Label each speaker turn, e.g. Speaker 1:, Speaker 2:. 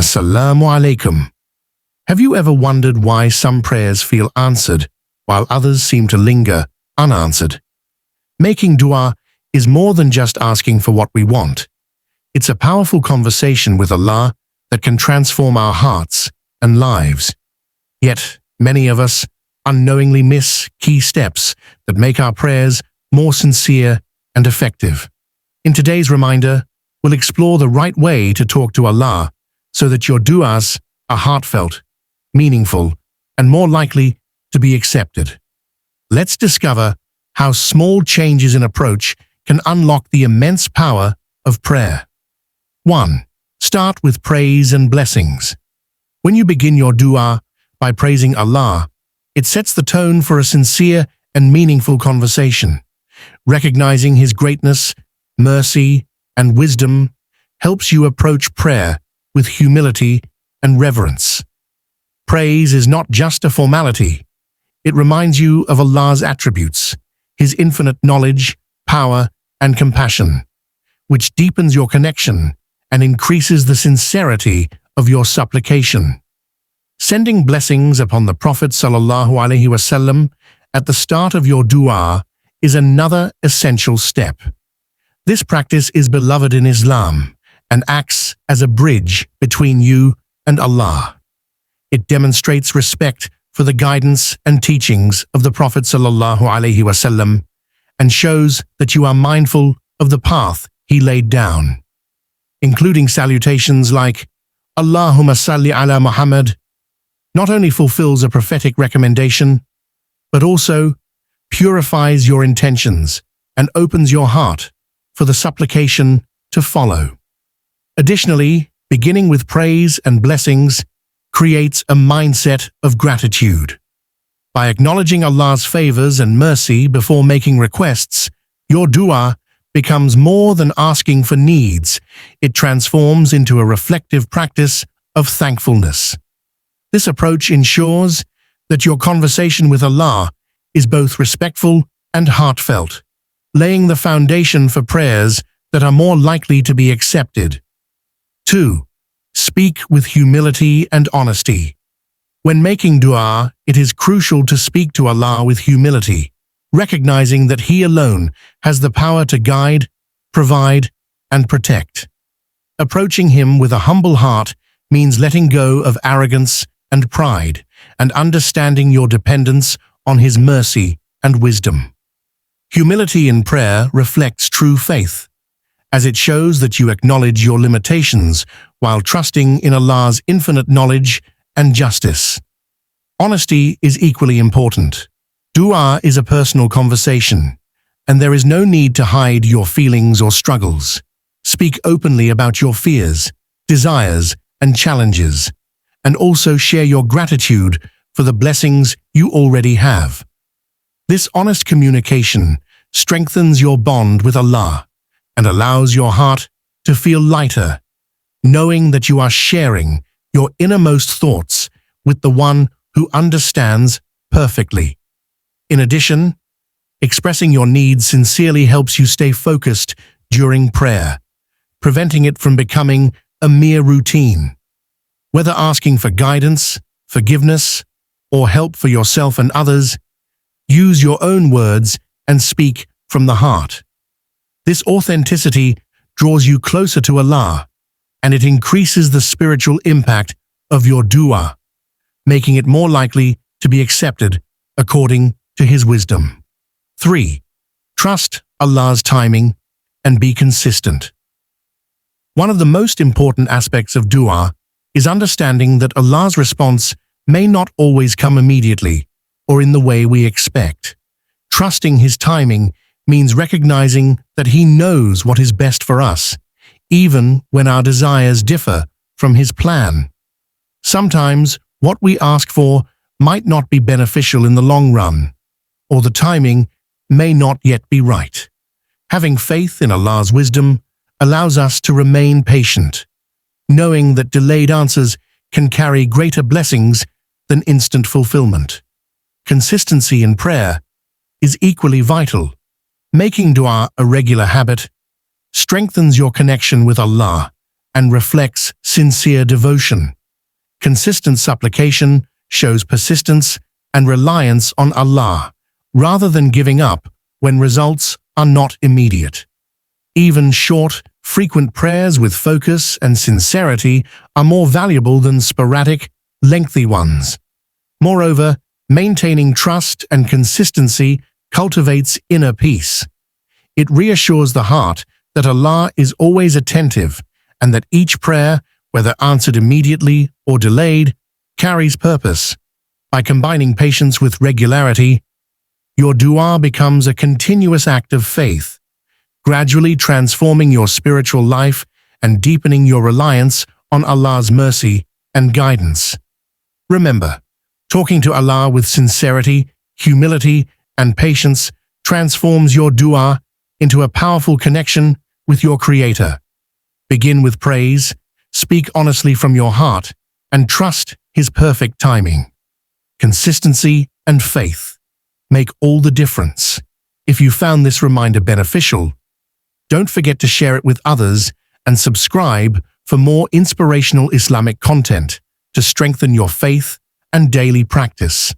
Speaker 1: Assalamu alaikum. Have you ever wondered why some prayers feel answered while others seem to linger unanswered? Making dua is more than just asking for what we want. It's a powerful conversation with Allah that can transform our hearts and lives. Yet, many of us unknowingly miss key steps that make our prayers more sincere and effective. In today's reminder, we'll explore the right way to talk to Allah so that your du'as are heartfelt, meaningful, and more likely to be accepted. Let's discover how small changes in approach can unlock the immense power of prayer. 1. Start with praise and blessings. When you begin your dua by praising Allah, it sets the tone for a sincere and meaningful conversation. Recognizing His greatness, mercy, and wisdom helps you approach prayer with humility and reverence. Praise is not just a formality. It reminds you of Allah's attributes, His infinite knowledge, power, and compassion, which deepens your connection and increases the sincerity of your supplication. Sending blessings upon the Prophet ﷺ at the start of your dua is another essential step. This practice is beloved in Islam and acts as a bridge between you and Allah. It demonstrates respect for the guidance and teachings of the Prophet ﷺ and shows that you are mindful of the path he laid down. Including salutations like Allahumma salli ala Muhammad not only fulfills a prophetic recommendation, but also purifies your intentions and opens your heart for the supplication to follow. Additionally, beginning with praise and blessings creates a mindset of gratitude. By acknowledging Allah's favors and mercy before making requests, your dua becomes more than asking for needs. It transforms into a reflective practice of thankfulness. This approach ensures that your conversation with Allah is both respectful and heartfelt, laying the foundation for prayers that are more likely to be accepted. 2. Speak with humility and honesty. When making dua, it is crucial to speak to Allah with humility, recognizing that He alone has the power to guide, provide, and protect. Approaching Him with a humble heart means letting go of arrogance and pride and understanding your dependence on His mercy and wisdom. Humility in prayer reflects true faith, as it shows that you acknowledge your limitations while trusting in Allah's infinite knowledge and justice. Honesty is equally important. Dua is a personal conversation, and there is no need to hide your feelings or struggles. Speak openly about your fears, desires, and challenges, and also share your gratitude for the blessings you already have. This honest communication strengthens your bond with Allah and allows your heart to feel lighter, knowing that you are sharing your innermost thoughts with the one who understands perfectly. In addition, expressing your needs sincerely helps you stay focused during prayer, preventing it from becoming a mere routine. Whether asking for guidance, forgiveness, or help for yourself and others, use your own words and speak from the heart. This authenticity draws you closer to Allah, and it increases the spiritual impact of your dua, making it more likely to be accepted according to His wisdom. 3. Trust Allah's timing and be consistent. One of the most important aspects of dua is understanding that Allah's response may not always come immediately or in the way we expect. Trusting His timing means recognizing that He knows what is best for us, even when our desires differ from His plan. Sometimes what we ask for might not be beneficial in the long run, or the timing may not yet be right. Having faith in Allah's wisdom allows us to remain patient, knowing that delayed answers can carry greater blessings than instant fulfillment. Consistency in prayer is equally vital. Making dua a regular habit strengthens your connection with Allah and reflects sincere devotion. Consistent supplication shows persistence and reliance on Allah, rather than giving up when results are not immediate. Even short, frequent prayers with focus and sincerity are more valuable than sporadic, lengthy ones. Moreover, maintaining trust and consistency cultivates inner peace. It reassures the heart that Allah is always attentive and that each prayer, whether answered immediately or delayed, carries purpose. By combining patience with regularity, your dua becomes a continuous act of faith, gradually transforming your spiritual life and deepening your reliance on Allah's mercy and guidance. Remember, talking to Allah with sincerity, humility, and patience transforms your dua into a powerful connection with your Creator. Begin with praise, speak honestly from your heart, and trust His perfect timing. Consistency and faith make all the difference. If you found this reminder beneficial, don't forget to share it with others and subscribe for more inspirational Islamic content to strengthen your faith and daily practice.